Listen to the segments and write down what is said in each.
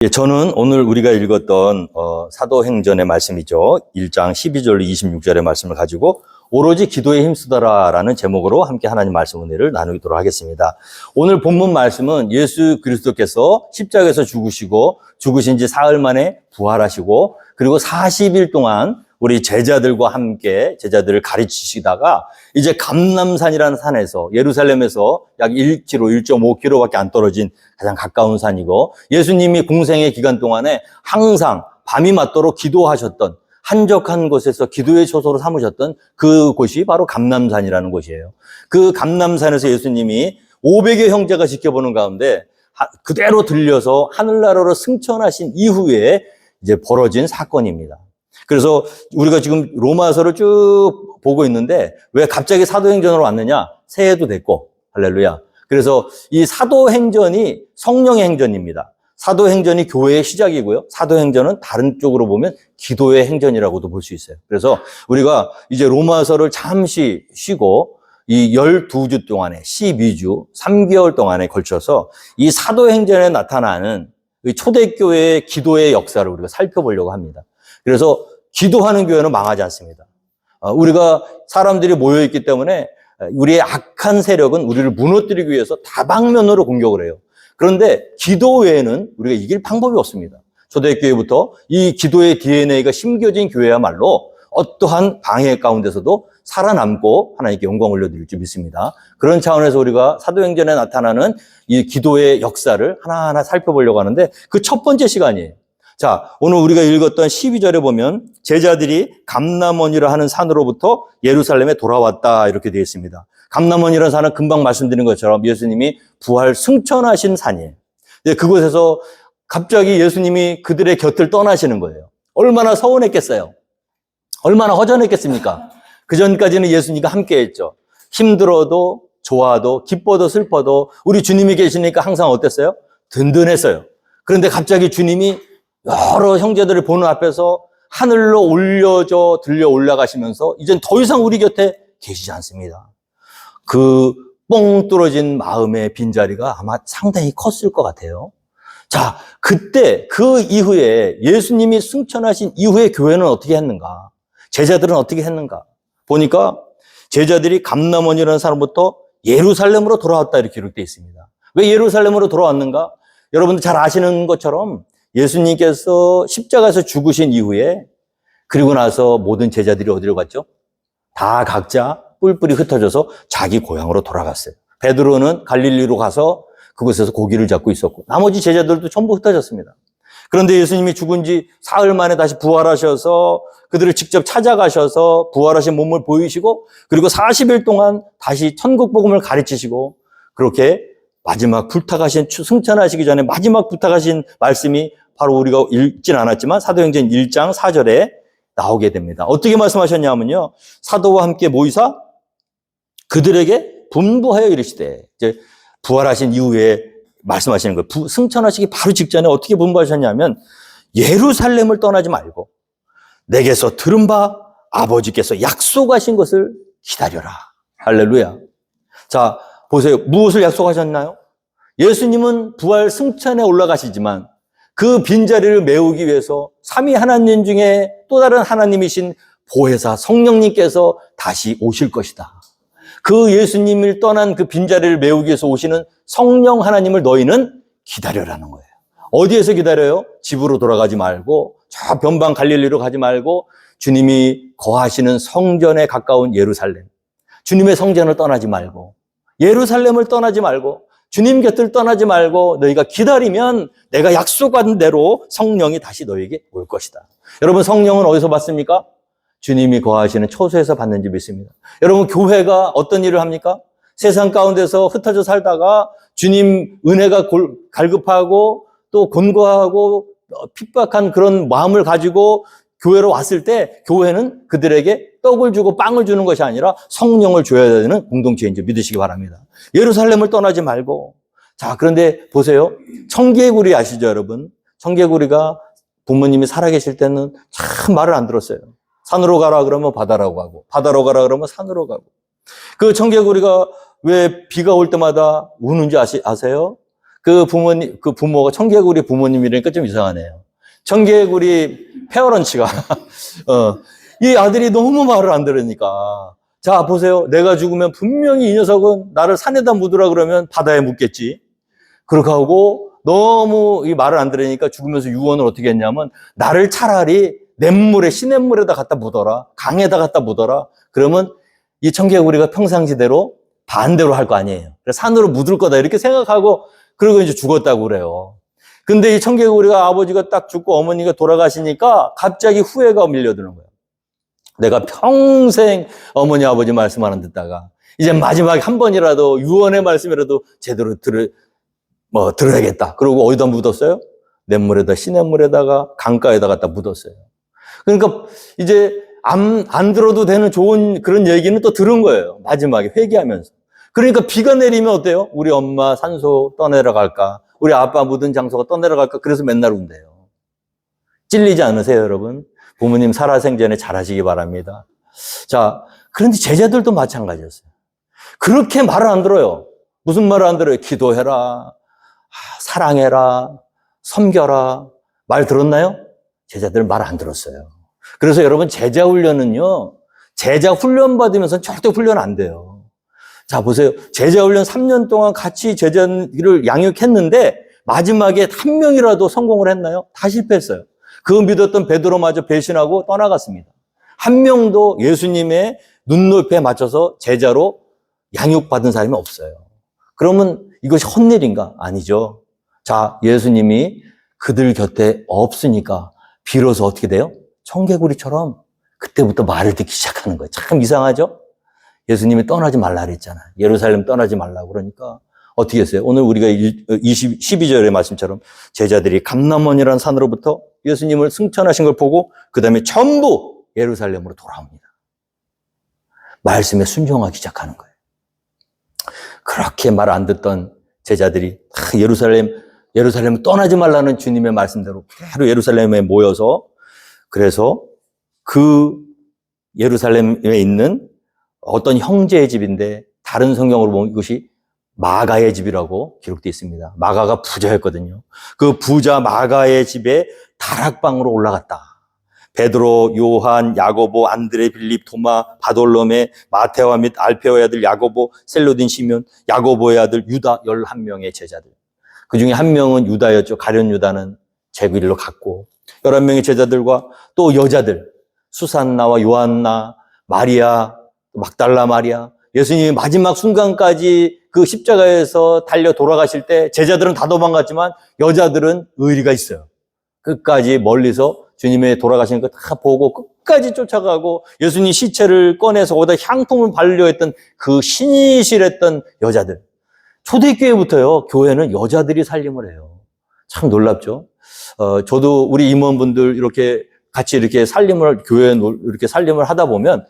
예, 저는 오늘 우리가 읽었던 사도행전의 말씀이죠. 1장 12절로 26절의 말씀을 가지고 오로지 기도에 힘쓰더라라는 제목으로 함께 하나님 말씀 은혜를 나누도록 하겠습니다. 오늘 본문 말씀은 예수 그리스도께서 십자가에서 죽으신 지 사흘 만에 부활하시고 그리고 40일 동안 우리 제자들과 함께 제자들을 가르치시다가 이제 감람산이라는 산에서 예루살렘에서 약 1km, 1.5km밖에 안 떨어진 가장 가까운 산이고 예수님이 공생의 기간 동안에 항상 밤이 맞도록 기도하셨던 한적한 곳에서 기도의 초소로 삼으셨던 그 곳이 바로 감람산이라는 곳이에요. 그 감람산에서 예수님이 500여 형제가 지켜보는 가운데 그대로 들려서 하늘나라로 승천하신 이후에 이제 벌어진 사건입니다. 그래서 우리가 지금 로마서를 쭉 보고 있는데 왜 갑자기 사도행전으로 왔느냐? 새해도 됐고 할렐루야. 그래서 이 사도행전이 성령의 행전입니다. 사도행전이 교회의 시작이고요. 사도행전은 다른 쪽으로 보면 기도의 행전이라고도 볼 수 있어요. 그래서 우리가 이제 로마서를 잠시 쉬고 이 12주 동안에 12주 3개월 동안에 걸쳐서 이 사도행전에 나타나는 초대교회의 기도의 역사를 우리가 살펴보려고 합니다. 그래서 기도하는 교회는 망하지 않습니다. 우리가 사람들이 모여있기 때문에 우리의 악한 세력은 우리를 무너뜨리기 위해서 다방면으로 공격을 해요. 그런데 기도 외에는 우리가 이길 방법이 없습니다. 초대교회부터 이 기도의 DNA가 심겨진 교회야말로 어떠한 방해 가운데서도 살아남고 하나님께 영광 올려드릴 줄 믿습니다. 그런 차원에서 우리가 사도행전에 나타나는 이 기도의 역사를 하나하나 살펴보려고 하는데 그 첫 번째 시간이에요. 자, 오늘 우리가 읽었던 12절에 보면 제자들이 감람원이라 하는 산으로부터 예루살렘에 돌아왔다 이렇게 되어 있습니다. 감람원이라는 산은 금방 말씀드린 것처럼 예수님이 부활 승천하신 산이에요. 근데 그곳에서 갑자기 예수님이 그들의 곁을 떠나시는 거예요. 얼마나 서운했겠어요? 얼마나 허전했겠습니까? 그 전까지는 예수님과 함께 했죠. 힘들어도 좋아도 기뻐도 슬퍼도 우리 주님이 계시니까 항상 어땠어요? 든든했어요. 그런데 갑자기 주님이 여러 형제들을 보는 앞에서 하늘로 올려져 들려 올라가시면서 이젠 더 이상 우리 곁에 계시지 않습니다. 그 뻥 뚫어진 마음의 빈자리가 아마 상당히 컸을 것 같아요. 자, 그때 그 이후에 예수님이 승천하신 이후에 교회는 어떻게 했는가? 제자들은 어떻게 했는가? 보니까 제자들이 감람원이라는 사람부터 예루살렘으로 돌아왔다 이렇게 기록되어 있습니다. 왜 예루살렘으로 돌아왔는가? 여러분들 잘 아시는 것처럼 예수님께서 십자가에서 죽으신 이후에 그리고 나서 모든 제자들이 어디로 갔죠? 다 각자 뿔뿔이 흩어져서 자기 고향으로 돌아갔어요. 베드로는 갈릴리로 가서 그곳에서 고기를 잡고 있었고 나머지 제자들도 전부 흩어졌습니다. 그런데 예수님이 죽은 지 사흘 만에 다시 부활하셔서 그들을 직접 찾아가셔서 부활하신 몸을 보이시고 그리고 40일 동안 다시 천국 복음을 가르치시고 그렇게 마지막 승천하시기 전에 마지막 부탁하신 말씀이 바로 우리가 읽진 않았지만 사도행전 1장 4절에 나오게 됩니다. 어떻게 말씀하셨냐면요. 사도와 함께 모이사 그들에게 분부하여 이르시되 이제 부활하신 이후에 말씀하시는 거예요. 승천하시기 바로 직전에 어떻게 분부하셨냐면 예루살렘을 떠나지 말고 내게서 들은 바 아버지께서 약속하신 것을 기다려라. 할렐루야. 자, 보세요. 무엇을 약속하셨나요? 예수님은 부활 승천에 올라가시지만 그 빈자리를 메우기 위해서 삼위 하나님 중에 또 다른 하나님이신 보혜사 성령님께서 다시 오실 것이다. 그 예수님을 떠난 그 빈자리를 메우기 위해서 오시는 성령 하나님을 너희는 기다려라는 거예요. 어디에서 기다려요? 집으로 돌아가지 말고 저 변방 갈릴리로 가지 말고 주님이 거하시는 성전에 가까운 예루살렘, 주님의 성전을 떠나지 말고 예루살렘을 떠나지 말고 주님 곁을 떠나지 말고 너희가 기다리면 내가 약속한 대로 성령이 다시 너희에게 올 것이다. 여러분 성령은 어디서 받습니까? 주님이 거하시는 초소에서 받는지 믿습니다. 여러분 교회가 어떤 일을 합니까? 세상 가운데서 흩어져 살다가 주님 은혜가 갈급하고 또 곤고하고 핍박한 그런 마음을 가지고 교회로 왔을 때 교회는 그들에게 떡을 주고 빵을 주는 것이 아니라 성령을 줘야 되는 공동체인 줄 믿으시기 바랍니다. 예루살렘을 떠나지 말고. 자, 그런데 보세요. 청개구리 아시죠, 여러분? 청개구리가 부모님이 살아계실 때는 참 말을 안 들었어요. 산으로 가라 그러면 바다로 가고, 바다로 가라 그러면 산으로 가고. 그 청개구리가 왜 비가 올 때마다 우는지 아세요? 그 부모가 청개구리 부모님이라니까 좀 이상하네요. 청개구리 페어런치가, 이 아들이 너무 말을 안 들으니까. 자, 보세요. 내가 죽으면 분명히 이 녀석은 나를 산에다 묻으라 그러면 바다에 묻겠지. 그렇게 하고 너무 이 말을 안 들으니까 죽으면서 유언을 어떻게 했냐면 나를 차라리 냇물에, 시냇물에다 갖다 묻어라. 강에다 갖다 묻어라. 그러면 이 청개구리가 평상시대로 반대로 할 거 아니에요. 그래서 산으로 묻을 거다 이렇게 생각하고 그리고 이제 죽었다고 그래요. 근데 이 청개구리가 아버지가 딱 죽고 어머니가 돌아가시니까 갑자기 후회가 밀려드는 거예요. 내가 평생 어머니 아버지 말씀 안 듣다가 이제 마지막에 한 번이라도 유언의 말씀이라도 제대로 들어야겠다. 그리고 어디다 묻었어요? 냇물에다, 시냇물에다가 강가에다 갖다 묻었어요. 그러니까 이제 안 들어도 되는 좋은 그런 얘기는 또 들은 거예요. 마지막에 회개하면서. 그러니까 비가 내리면 어때요? 우리 엄마 산소 떠내려 갈까? 우리 아빠 묻은 장소가 떠내려 갈까? 그래서 맨날 운대요. 찔리지 않으세요, 여러분? 부모님 살아생전에 잘하시기 바랍니다. 자, 그런데 제자들도 마찬가지였어요. 그렇게 말을 안 들어요. 무슨 말을 안 들어요? 기도해라, 사랑해라, 섬겨라. 말 들었나요? 제자들은 말 안 들었어요. 그래서 여러분 제자 훈련은요, 제자 훈련 받으면서 절대 훈련 안 돼요. 자, 보세요. 제자 훈련 3년 동안 같이 제자를 양육했는데 마지막에 한 명이라도 성공을 했나요? 다 실패했어요. 그 믿었던 베드로마저 배신하고 떠나갔습니다. 한 명도 예수님의 눈높이에 맞춰서 제자로 양육받은 사람이 없어요. 그러면 이것이 헛일인가? 아니죠. 자, 예수님이 그들 곁에 없으니까 비로소 어떻게 돼요? 청개구리처럼 그때부터 말을 듣기 시작하는 거예요. 참 이상하죠? 예수님이 떠나지 말라 그랬잖아요. 예루살렘 떠나지 말라고 그러니까 어떻게 했어요? 오늘 우리가 12절의 말씀처럼 제자들이 감람원이라는 산으로부터 예수님을 승천하신 걸 보고 그 다음에 전부 예루살렘으로 돌아옵니다. 말씀에 순종하기 시작하는 거예요. 그렇게 말 안 듣던 제자들이 예루살렘 떠나지 말라는 주님의 말씀대로 바로 예루살렘에 모여서 그래서 그 예루살렘에 있는 어떤 형제의 집인데 다른 성경으로 보면 이것이 마가의 집이라고 기록되어 있습니다. 마가가 부자였거든요. 그 부자 마가의 집에 다락방으로 올라갔다. 베드로, 요한, 야고보, 안드레, 빌립, 도마, 바돌로메, 마테와 및 알페오의 아들 야고보, 셀로딘 시몬, 야고보의 아들 유다 11명의 제자들. 그 중에 한 명은 유다였죠. 가룟 유다는 제길로 갔고 11명의 제자들과 또 여자들 수산나와 요한나, 마리아, 막달라 마리아, 예수님이 마지막 순간까지 그 십자가에서 달려 돌아가실 때 제자들은 다 도망갔지만 여자들은 의리가 있어요. 끝까지 멀리서 주님의 돌아가시는 거 다 보고 끝까지 쫓아가고 예수님 시체를 꺼내서 거기다 향품을 바르려 했던 그 신실했던 여자들. 초대교회부터요, 교회는 여자들이 살림을 해요. 참 놀랍죠? 저도 우리 임원분들 이렇게 같이 이렇게 교회에 이렇게 살림을 하다 보면,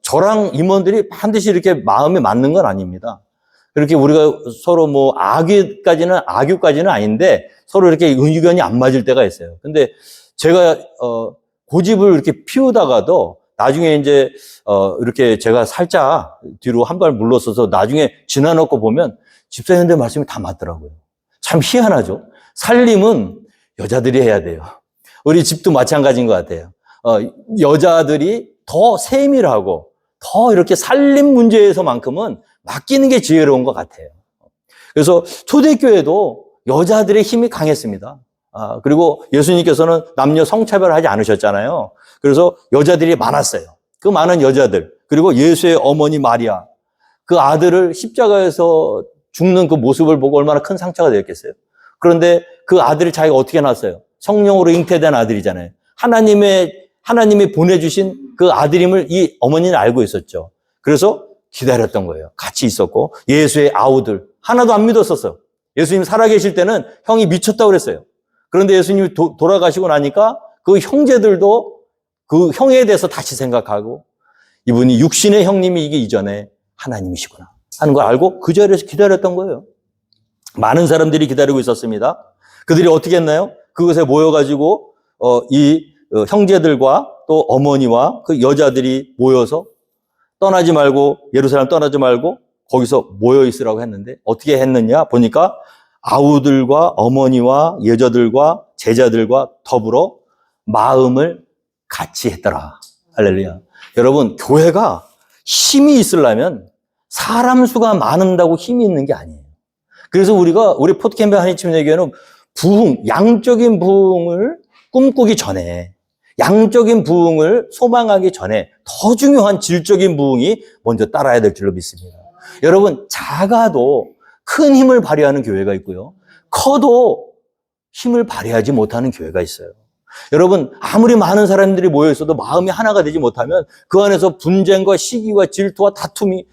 저랑 임원들이 반드시 이렇게 마음에 맞는 건 아닙니다. 그렇게 우리가 서로 악유까지는 아닌데 서로 이렇게 의견이 안 맞을 때가 있어요. 근데 제가, 고집을 이렇게 피우다가도 나중에 이제, 이렇게 제가 살짝 뒤로 한 발 물러서서 나중에 지나놓고 보면 집사님들 말씀이 다 맞더라고요. 참 희한하죠? 살림은 여자들이 해야 돼요. 우리 집도 마찬가지인 것 같아요. 여자들이 더 세밀하고 더 이렇게 살림 문제에서만큼은 맡기는 게 지혜로운 것 같아요. 그래서 초대교회도 여자들의 힘이 강했습니다. 그리고 예수님께서는 남녀 성차별하지 않으셨잖아요. 그래서 여자들이 많았어요. 그 많은 여자들, 그리고 예수의 어머니 마리아, 그 아들을 십자가에서 죽는 그 모습을 보고 얼마나 큰 상처가 되었겠어요. 그런데 그 아들을 자기가 어떻게 낳았어요? 성령으로 잉태된 아들이잖아요. 하나님이 보내주신 그 아들임을 이 어머니는 알고 있었죠. 그래서 기다렸던 거예요. 같이 있었고, 예수의 아우들 하나도 안 믿었었어요. 예수님 살아계실 때는 형이 미쳤다고 그랬어요. 그런데 예수님이 돌아가시고 나니까 그 형제들도 그 형에 대해서 다시 생각하고, 이분이 육신의 형님이기 이전에 하나님이시구나 하는 걸 알고 그 자리에서 기다렸던 거예요. 많은 사람들이 기다리고 있었습니다. 그들이 어떻게 했나요? 그것에 모여가지고 형제들과 또 어머니와 그 여자들이 모여서 예루살렘 떠나지 말고 거기서 모여 있으라고 했는데 어떻게 했느냐 보니까 아우들과 어머니와 여자들과 제자들과 더불어 마음을 같이 했더라. 할렐루야. 여러분, 교회가 힘이 있으려면 사람 수가 많은다고 힘이 있는 게 아니에요. 그래서 우리 포트캠프 한인침례교회는 양적인 부흥을 꿈꾸기 전에, 양적인 부흥을 소망하기 전에 더 중요한 질적인 부흥이 먼저 따라야 될 줄로 믿습니다. 여러분, 작아도 큰 힘을 발휘하는 교회가 있고요. 커도 힘을 발휘하지 못하는 교회가 있어요. 여러분, 아무리 많은 사람들이 모여 있어도 마음이 하나가 되지 못하면 그 안에서 분쟁과 시기와 질투와 다툼이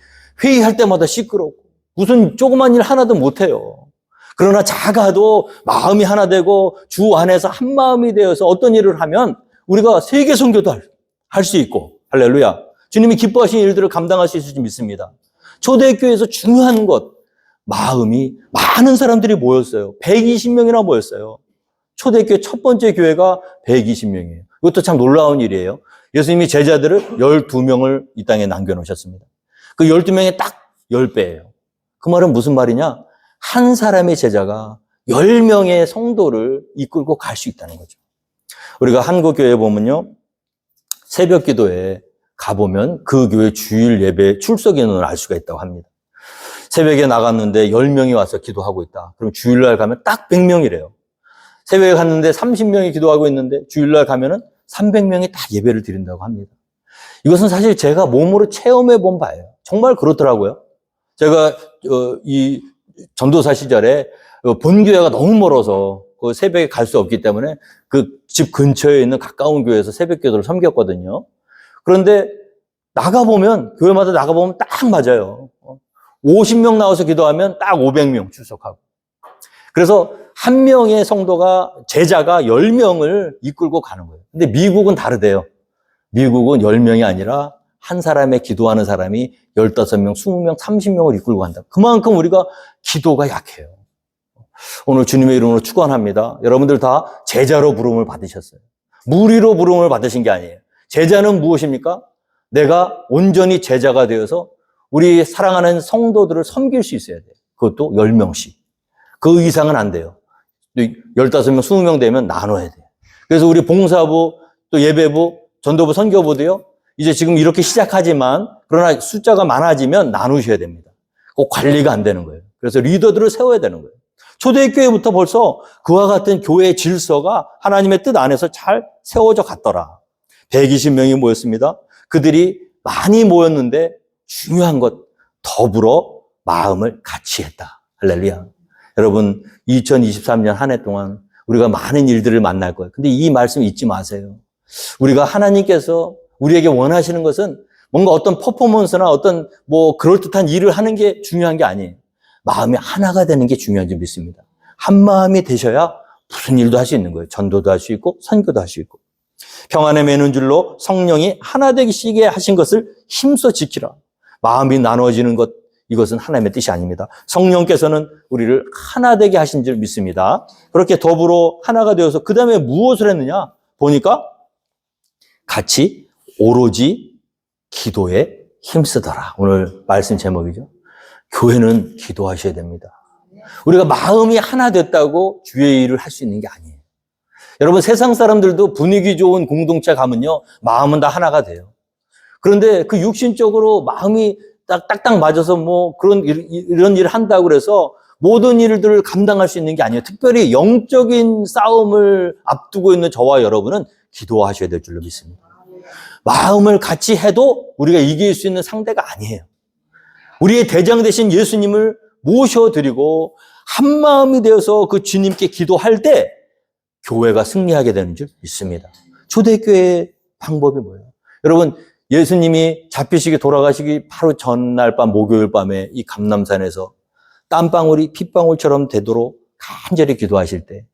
회의할 때마다 시끄럽고 무슨 조그만 일 하나도 못해요. 그러나 작아도 마음이 하나 되고 주 안에서 한 마음이 되어서 어떤 일을 하면 우리가 세계 선교도 할 수 있고, 할렐루야. 주님이 기뻐하신 일들을 감당할 수 있을지 믿습니다. 초대교회에서 중요한 것, 마음이 많은 사람들이 모였어요. 120명이나 모였어요. 초대교회 첫 번째 교회가 120명이에요. 이것도 참 놀라운 일이에요. 예수님이 제자들을 12명을 이 땅에 남겨놓으셨습니다. 그 12명이 딱 10배예요. 그 말은 무슨 말이냐? 한 사람의 제자가 10명의 성도를 이끌고 갈 수 있다는 거죠. 우리가 한국 교회에 보면요, 새벽 기도에 가보면 그 교회 주일 예배 출석 인원을 알 수가 있다고 합니다. 새벽에 나갔는데 10명이 와서 기도하고 있다. 그럼 주일날 가면 딱 100명이래요. 새벽에 갔는데 30명이 기도하고 있는데 주일날 가면은 300명이 다 예배를 드린다고 합니다. 이것은 사실 제가 몸으로 체험해 본 바예요. 정말 그렇더라고요. 제가 이 전도사 시절에 본교회가 너무 멀어서 그 새벽에 갈 수 없기 때문에 그 집 근처에 있는 가까운 교회에서 새벽 기도를 섬겼거든요. 그런데 나가보면, 교회마다 나가보면 딱 맞아요. 50명 나와서 기도하면 딱 500명 출석하고. 그래서 한 명의 성도가, 제자가 10명을 이끌고 가는 거예요. 근데 미국은 다르대요. 미국은 10명이 아니라 한 사람의 기도하는 사람이 15명, 20명, 30명을 이끌고 간다. 그만큼 우리가 기도가 약해요. 오늘 주님의 이름으로 축원합니다. 여러분들 다 제자로 부름을 받으셨어요. 무리로 부름을 받으신 게 아니에요. 제자는 무엇입니까? 내가 온전히 제자가 되어서 우리 사랑하는 성도들을 섬길 수 있어야 돼요. 그것도 10명씩. 그 이상은 안 돼요. 15명, 20명 되면 나눠야 돼요. 그래서 우리 봉사부, 또 예배부, 전도부, 선교부도요, 이제 지금 이렇게 시작하지만, 그러나 숫자가 많아지면 나누셔야 됩니다. 꼭 관리가 안 되는 거예요. 그래서 리더들을 세워야 되는 거예요. 초대교회부터 벌써 그와 같은 교회의 질서가 하나님의 뜻 안에서 잘 세워져 갔더라. 120명이 모였습니다. 그들이 많이 모였는데 중요한 것, 더불어 마음을 같이 했다. 할렐루야. 여러분, 2023년 한 해 동안 우리가 많은 일들을 만날 거예요. 근데 이 말씀 잊지 마세요. 우리가 하나님께서 우리에게 원하시는 것은 뭔가 어떤 퍼포먼스나 어떤 그럴듯한 일을 하는 게 중요한 게 아니에요. 마음이 하나가 되는 게 중요한 줄 믿습니다. 한 마음이 되셔야 무슨 일도 할 수 있는 거예요. 전도도 할 수 있고 선교도 할 수 있고. 평안에 매는 줄로 성령이 하나 되시게 하신 것을 힘써 지키라. 마음이 나눠지는 것, 이것은 하나님의 뜻이 아닙니다. 성령께서는 우리를 하나 되게 하신 줄 믿습니다. 그렇게 더불어 하나가 되어서 그 다음에 무엇을 했느냐 보니까 같이 오로지 기도에 힘쓰더라. 오늘 말씀 제목이죠. 교회는 기도하셔야 됩니다. 우리가 마음이 하나 됐다고 주의 일을 할 수 있는 게 아니에요. 여러분, 세상 사람들도 분위기 좋은 공동체 가면요, 마음은 다 하나가 돼요. 그런데 그 육신적으로 마음이 딱딱 맞아서 이런 일을 한다고 그래서 모든 일들을 감당할 수 있는 게 아니에요. 특별히 영적인 싸움을 앞두고 있는 저와 여러분은 기도하셔야 될 줄로 믿습니다. 마음을 같이 해도 우리가 이길 수 있는 상대가 아니에요. 우리의 대장 되신 예수님을 모셔드리고 한 마음이 되어서 그 주님께 기도할 때 교회가 승리하게 되는 줄 믿습니다. 초대교회의 방법이 뭐예요? 여러분, 예수님이 잡히시기 돌아가시기 바로 전날 밤 목요일 밤에 이 감람산에서 땀방울이 핏방울처럼 되도록 간절히 기도하실 때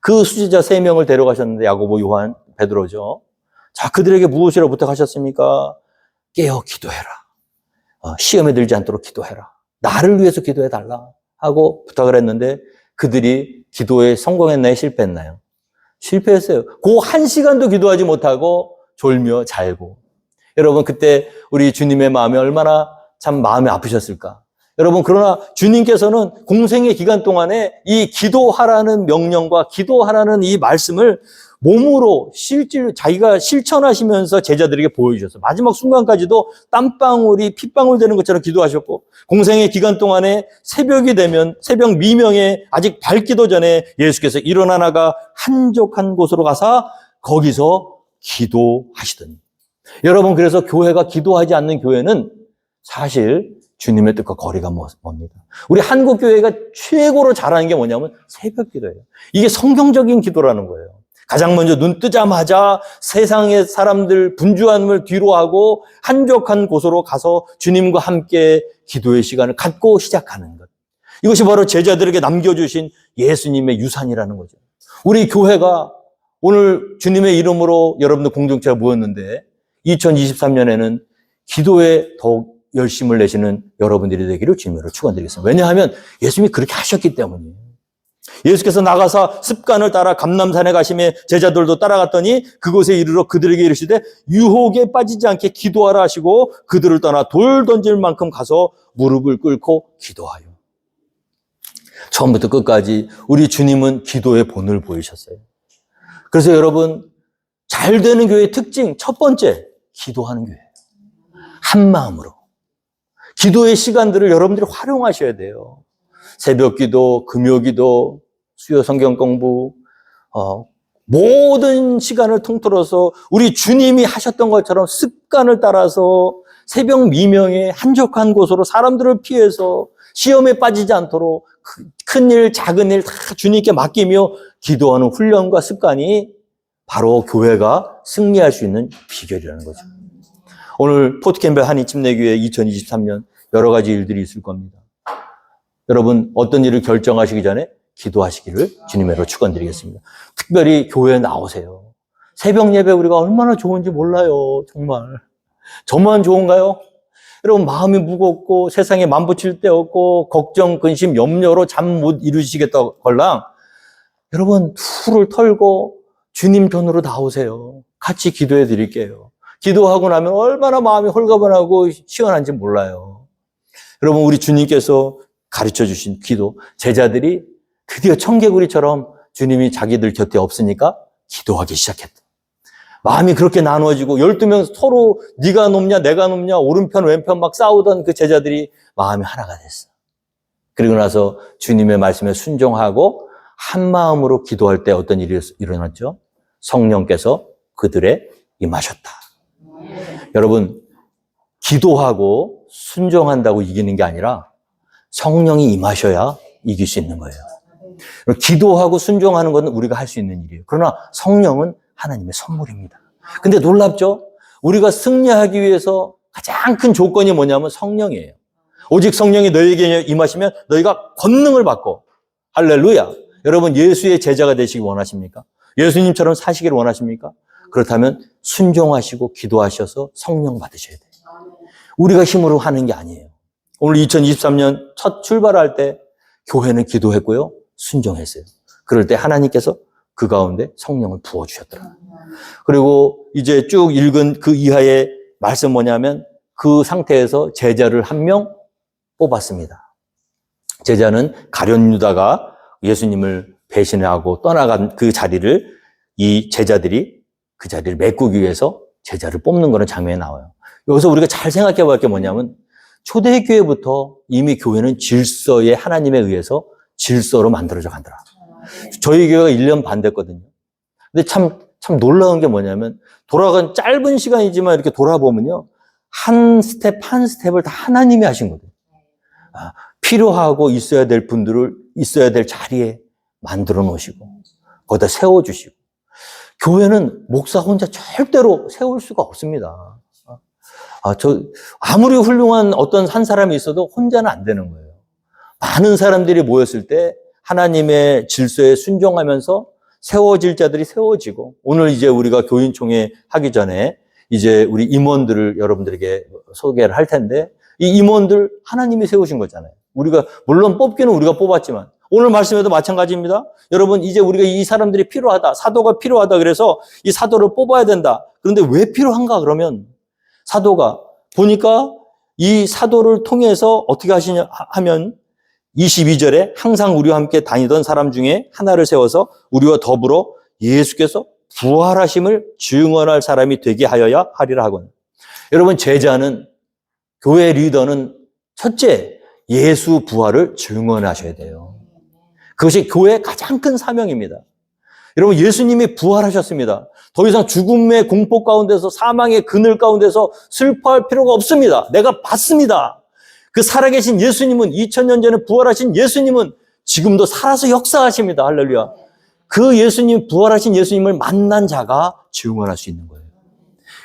그 수제자 3명을 데려가셨는데 야고보, 요한, 베드로죠. 자, 그들에게 무엇이라고 부탁하셨습니까? 깨어 기도해라. 시험에 들지 않도록 기도해라. 나를 위해서 기도해달라 하고 부탁을 했는데 그들이 기도에 성공했나요? 실패했나요? 실패했어요. 그 1시간도 기도하지 못하고 졸며 잘고. 여러분, 그때 우리 주님의 마음이 얼마나 참 마음이 아프셨을까? 여러분, 그러나 주님께서는 공생의 기간 동안에 이 기도하라는 명령과 기도하라는 이 말씀을 몸으로 실제로 자기가 실천하시면서 제자들에게 보여주셨어요. 마지막 순간까지도 땀방울이 핏방울 되는 것처럼 기도하셨고, 공생의 기간 동안에 새벽이 되면 새벽 미명에 아직 밝기도 전에 예수께서 일어나 나가 한적한 곳으로 가서 거기서 기도하시더니. 여러분, 그래서 교회가 기도하지 않는 교회는 사실 주님의 뜻과 거리가 멉니다. 우리 한국 교회가 최고로 잘하는 게 뭐냐면 새벽 기도예요. 이게 성경적인 기도라는 거예요. 가장 먼저 눈 뜨자마자 세상의 사람들 분주함을 뒤로하고 한적한 곳으로 가서 주님과 함께 기도의 시간을 갖고 시작하는 것. 이것이 바로 제자들에게 남겨주신 예수님의 유산이라는 거죠. 우리 교회가 오늘 주님의 이름으로 여러분들 공동체가 모였는데 2023년에는 기도에 더욱 열심을 내시는 여러분들이 되기를 주님으로 축원드리겠습니다. 왜냐하면 예수님이 그렇게 하셨기 때문이에요. 예수께서 나가서 습관을 따라 감람산에 가시며 제자들도 따라갔더니 그곳에 이르러 그들에게 이르시되 유혹에 빠지지 않게 기도하라 하시고 그들을 떠나 돌 던질 만큼 가서 무릎을 꿇고 기도하여. 처음부터 끝까지 우리 주님은 기도의 본을 보이셨어요. 그래서 여러분, 잘 되는 교회의 특징 첫 번째, 기도하는 교회예요. 한 마음으로. 기도의 시간들을 여러분들이 활용하셔야 돼요. 새벽 기도, 금요 기도, 수요 성경 공부, 모든 시간을 통틀어서 우리 주님이 하셨던 것처럼 습관을 따라서 새벽 미명에 한적한 곳으로 사람들을 피해서 시험에 빠지지 않도록 큰 일, 작은 일 다 주님께 맡기며 기도하는 훈련과 습관이 바로 교회가 승리할 수 있는 비결이라는 거죠. 오늘 포트캠벨 한인침례교회 2023년 여러 가지 일들이 있을 겁니다. 여러분, 어떤 일을 결정하시기 전에 기도하시기를 주님으로 축원드리겠습니다. 특별히 교회에 나오세요. 새벽 예배 우리가 얼마나 좋은지 몰라요. 정말. 저만 좋은가요? 여러분, 마음이 무겁고 세상에 맘붙일 데 없고 걱정, 근심, 염려로 잠 못 이루시겠다 걸랑 여러분, 풀을 털고 주님 편으로 나오세요. 같이 기도해 드릴게요. 기도하고 나면 얼마나 마음이 홀가분하고 시원한지 몰라요. 여러분, 우리 주님께서 가르쳐 주신 기도, 제자들이 드디어 청개구리처럼 주님이 자기들 곁에 없으니까 기도하기 시작했다. 마음이 그렇게 나누어지고 12명 서로 네가 높냐 내가 높냐 오른편 왼편 막 싸우던 그 제자들이 마음이 하나가 됐어. 그리고 나서 주님의 말씀에 순종하고 한 마음으로 기도할 때 어떤 일이 일어났죠? 성령께서 그들의 임하셨다. 여러분, 기도하고 순종한다고 이기는 게 아니라 성령이 임하셔야 이길 수 있는 거예요. 기도하고 순종하는 것은 우리가 할 수 있는 일이에요. 그러나 성령은 하나님의 선물입니다. 근데 놀랍죠? 우리가 승리하기 위해서 가장 큰 조건이 뭐냐면 성령이에요. 오직 성령이 너희에게 임하시면 너희가 권능을 받고, 할렐루야. 여러분, 예수의 제자가 되시기 원하십니까? 예수님처럼 사시기를 원하십니까? 그렇다면 순종하시고 기도하셔서 성령 받으셔야 돼요. 우리가 힘으로 하는 게 아니에요. 오늘 2023년 첫 출발할 때 교회는 기도했고요. 순종했어요. 그럴 때 하나님께서 그 가운데 성령을 부어주셨더라고요. 그리고 이제 쭉 읽은 그 이하의 말씀 뭐냐면 그 상태에서 제자를 한 명 뽑았습니다. 제자는 가룟 유다가 예수님을 배신하고 떠나간 그 자리를 이 제자들이 그 자리를 메꾸기 위해서 제자를 뽑는 그런 장면이 나와요. 여기서 우리가 잘 생각해 볼 게 뭐냐면 초대교회부터 이미 교회는 질서에 하나님에 의해서 질서로 만들어져 간다. 저희 교회가 1년 반 됐거든요. 근데 참 놀라운 게 뭐냐면 돌아간 짧은 시간이지만 이렇게 돌아보면요. 한 스텝 한 스텝을 다 하나님이 하신 거예요. 필요하고 있어야 될 분들을 있어야 될 자리에 만들어 놓으시고 거기다 세워주시고 교회는 목사 혼자 절대로 세울 수가 없습니다. 아무리 훌륭한 어떤 한 사람이 있어도 혼자는 안 되는 거예요. 많은 사람들이 모였을 때 하나님의 질서에 순종하면서 세워질 자들이 세워지고 오늘 이제 우리가 교인총회 하기 전에 이제 우리 임원들을 여러분들에게 소개를 할 텐데 이 임원들 하나님이 세우신 거잖아요. 우리가 물론 뽑기는 우리가 뽑았지만 오늘 말씀에도 마찬가지입니다. 여러분 이제 우리가 이 사람들이 필요하다. 사도가 필요하다. 그래서 이 사도를 뽑아야 된다. 그런데 왜 필요한가 그러면 사도가 보니까 이 사도를 통해서 어떻게 하시냐 하면 22절에 항상 우리와 함께 다니던 사람 중에 하나를 세워서 우리와 더불어 예수께서 부활하심을 증언할 사람이 되게 하여야 하리라 하거든. 여러분, 제자는, 교회 리더는 첫째, 예수 부활을 증언하셔야 돼요. 그것이 교회의 가장 큰 사명입니다. 여러분, 예수님이 부활하셨습니다. 더 이상 죽음의 공포 가운데서, 사망의 그늘 가운데서 슬퍼할 필요가 없습니다. 내가 봤습니다. 그 살아계신 예수님은, 2000년 전에 부활하신 예수님은 지금도 살아서 역사하십니다. 할렐루야. 그 예수님, 부활하신 예수님을 만난 자가 증언할 수 있는 거예요.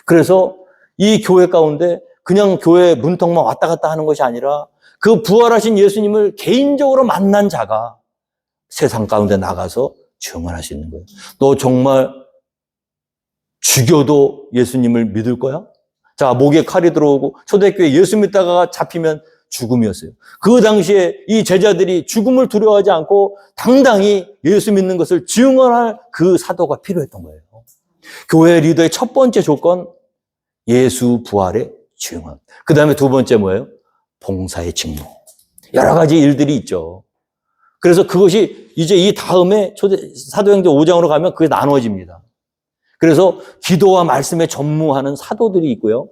그래서 이 교회 가운데 그냥 교회 문턱만 왔다 갔다 하는 것이 아니라 그 부활하신 예수님을 개인적으로 만난 자가 세상 가운데 나가서 증언할 수 있는 거예요. 너 정말 죽여도 예수님을 믿을 거야? 자, 목에 칼이 들어오고 초대교회 예수 믿다가 잡히면 죽음이었어요. 그 당시에 이 제자들이 죽음을 두려워하지 않고 당당히 예수 믿는 것을 증언할 그 사도가 필요했던 거예요. 교회 리더의 첫 번째 조건, 예수 부활의 증언. 그 다음에 두 번째 뭐예요? 봉사의 직무. 여러 가지 일들이 있죠. 그래서 그것이 이제 이 다음에 사도행전 5장으로 가면 그게 나눠집니다. 그래서 기도와 말씀에 전무하는 사도들이 있고요.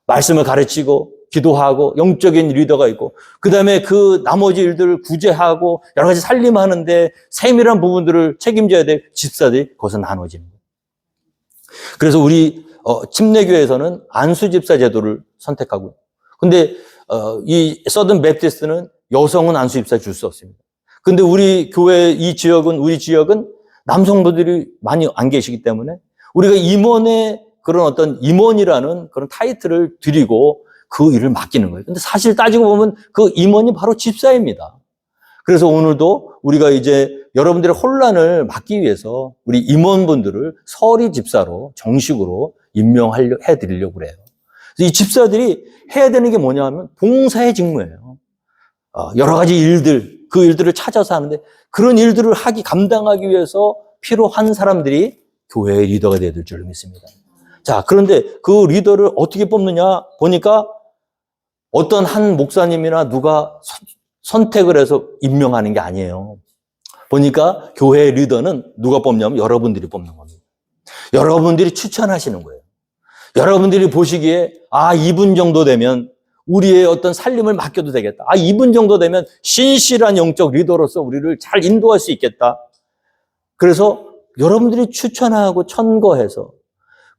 말씀을 가르치고 기도하고 영적인 리더가 있고, 그 다음에 그 나머지 일들을 구제하고 여러 가지 살림하는데 세밀한 부분들을 책임져야 될 집사들이 거기서 나눠지는 거예요. 그래서 우리 침례교회에서는 안수 집사 제도를 선택하고요. 근데 이 서든 베프티스트는 여성은 안수 집사 줄 수 없습니다. 근데 우리 교회 우리 지역은 남성분들이 많이 안 계시기 때문에 우리가 임원의 그런 어떤 임원이라는 그런 타이틀을 드리고 그 일을 맡기는 거예요. 근데 사실 따지고 보면 그 임원이 바로 집사입니다. 그래서 오늘도 우리가 이제 여러분들의 혼란을 막기 위해서 우리 임원분들을 서리 집사로 정식으로 임명해 드리려고 그래요. 이 집사들이 해야 되는 게 뭐냐 하면 봉사의 직무예요. 여러 가지 일들, 그 일들을 찾아서 하는데 그런 일들을 감당하기 위해서 필요한 사람들이 교회의 리더가 되어야 될 줄로 믿습니다. 자, 그런데 그 리더를 어떻게 뽑느냐 보니까 어떤 한 목사님이나 누가 선택을 해서 임명하는 게 아니에요. 보니까 교회 리더는 누가 뽑냐면 여러분들이 뽑는 겁니다. 여러분들이 추천하시는 거예요. 여러분들이 보시기에 이분 정도 되면 우리의 어떤 살림을 맡겨도 되겠다. 이분 정도 되면 신실한 영적 리더로서 우리를 잘 인도할 수 있겠다. 그래서 여러분들이 추천하고 천거해서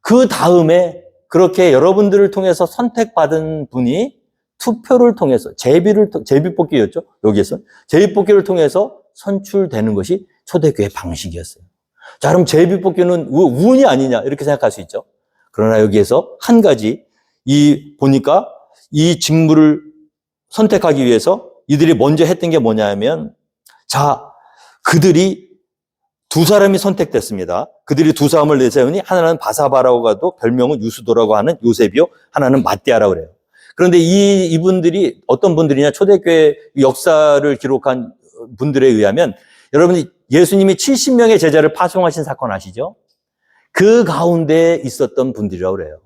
그 다음에 그렇게 여러분들을 통해서 선택받은 분이 투표를 통해서 제비뽑기였죠. 여기에서 제비뽑기를 통해서 선출되는 것이 초대교회 방식이었어요. 자, 그럼 제비뽑기는 운이 아니냐 이렇게 생각할 수 있죠. 그러나 여기에서 한 가지 보니까 이 직무를 선택하기 위해서 이들이 먼저 했던 게 뭐냐면, 자, 그들이 두 사람이 선택됐습니다. 그들이 두 사람을 내세우니 하나는 바사바라고 하도 별명은 유수도라고 하는 요셉이요, 하나는 마띠아라고 그래요. 그런데 이분들이 어떤 분들이냐, 초대교회 역사를 기록한 분들에 의하면 여러분이 예수님이 70명의 제자를 파송하신 사건 아시죠? 그 가운데 있었던 분들이라고 그래요.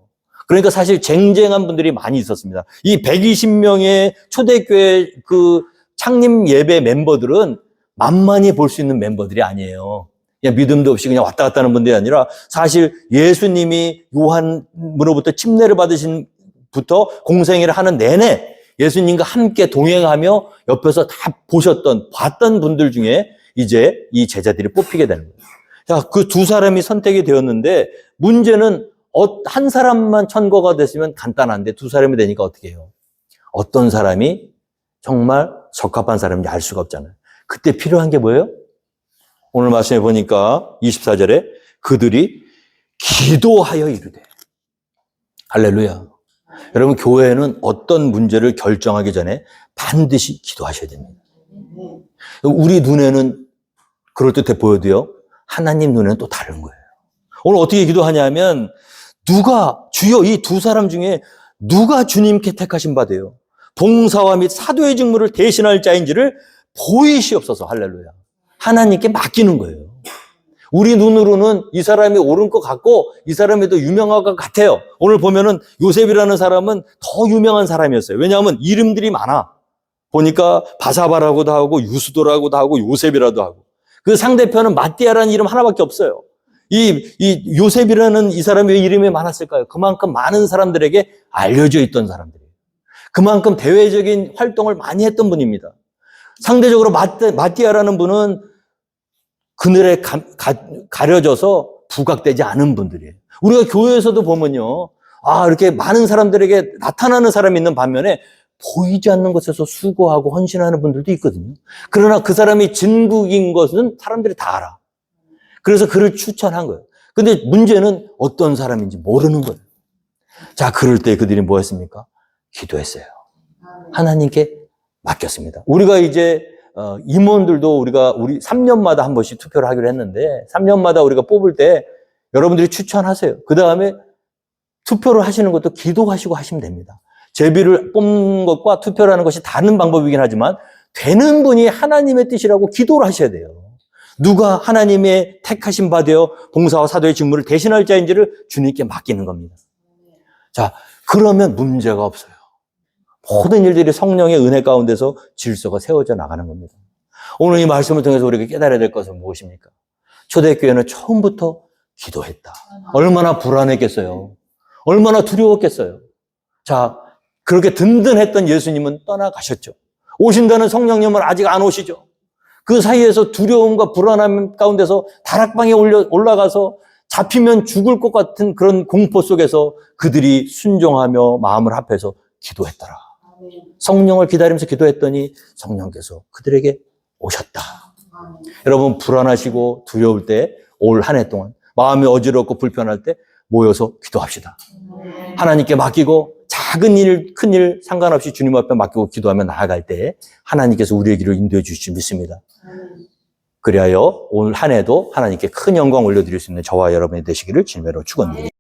그러니까 사실 쟁쟁한 분들이 많이 있었습니다. 이 120명의 초대교회 그 창립 예배 멤버들은 만만히 볼 수 있는 멤버들이 아니에요. 그냥 믿음도 없이 그냥 왔다 갔다 하는 분들이 아니라 사실 예수님이 요한으로부터 침례를 받으신부터 공생애를 하는 내내 예수님과 함께 동행하며 옆에서 다 봤던 분들 중에 이제 이 제자들이 뽑히게 되는 거예요. 자, 그 두 사람이 선택이 되었는데 문제는 한 사람만 천거가 됐으면 간단한데 두 사람이 되니까 어떻게 해요? 어떤 사람이 정말 적합한 사람인지 알 수가 없잖아요. 그때 필요한 게 뭐예요? 오늘 말씀해 보니까 24절에 그들이 기도하여 이르되. 할렐루야. 여러분, 교회는 어떤 문제를 결정하기 전에 반드시 기도하셔야 됩니다. 우리 눈에는 그럴듯해 보여도요, 하나님 눈에는 또 다른 거예요. 오늘 어떻게 기도하냐면 주여 이 두 사람 중에 누가 주님께 택하신 바 되요 봉사와 및 사도의 직무를 대신할 자인지를 보이시옵소서. 할렐루야. 하나님께 맡기는 거예요. 우리 눈으로는 이 사람이 옳은 것 같고 이 사람이 더 유명한 것 같아요. 오늘 보면은 요셉이라는 사람은 더 유명한 사람이었어요. 왜냐하면 이름들이 많아. 보니까 바사바라고도 하고 유스도라고도 하고 요셉이라도 하고. 그 상대편은 마띠아라는 이름 하나밖에 없어요. 이 요셉이라는 이 사람이 왜 이름이 많았을까요? 그만큼 많은 사람들에게 알려져 있던 사람들이에요. 그만큼 대외적인 활동을 많이 했던 분입니다. 상대적으로 마띠아라는 분은 그늘에 가려져서 부각되지 않은 분들이에요. 우리가 교회에서도 보면요. 이렇게 많은 사람들에게 나타나는 사람이 있는 반면에 보이지 않는 것에서 수고하고 헌신하는 분들도 있거든요. 그러나 그 사람이 진국인 것은 사람들이 다 알아. 그래서 그를 추천한 거예요. 근데 문제는 어떤 사람인지 모르는 거예요. 자, 그럴 때 그들이 뭐 했습니까? 기도했어요. 하나님께 맡겼습니다. 우리가 이제 임원들도 우리 3년마다 한 번씩 투표를 하기로 했는데 3년마다 우리가 뽑을 때 여러분들이 추천하세요. 그 다음에 투표를 하시는 것도 기도하시고 하시면 됩니다. 제비를 뽑는 것과 투표를 하는 것이 다른 방법이긴 하지만 되는 분이 하나님의 뜻이라고 기도를 하셔야 돼요. 누가 하나님의 택하신 바 되어 봉사와 사도의 직무를 대신할 자인지를 주님께 맡기는 겁니다. 자, 그러면 문제가 없어요. 모든 일들이 성령의 은혜 가운데서 질서가 세워져 나가는 겁니다. 오늘 이 말씀을 통해서 우리가 깨달아야 될 것은 무엇입니까? 초대교회는 처음부터 기도했다. 얼마나 불안했겠어요. 얼마나 두려웠겠어요. 자, 그렇게 든든했던 예수님은 떠나가셨죠. 오신다는 성령님은 아직 안 오시죠. 그 사이에서 두려움과 불안함 가운데서 다락방에 올라가서 잡히면 죽을 것 같은 그런 공포 속에서 그들이 순종하며 마음을 합해서 기도했더라. 성령을 기다리면서 기도했더니 성령께서 그들에게 오셨다. 여러분, 불안하시고 두려울 때 올 한 해 동안 마음이 어지럽고 불편할 때 모여서 기도합시다. 하나님께 맡기고 작은 일, 큰 일 상관없이 주님 앞에 맡기고 기도하며 나아갈 때 하나님께서 우리의 길을 인도해 주실 줄 믿습니다. 그리하여 올 한 해도 하나님께 큰 영광 올려드릴 수 있는 저와 여러분이 되시기를 주님으로 축원드립니다.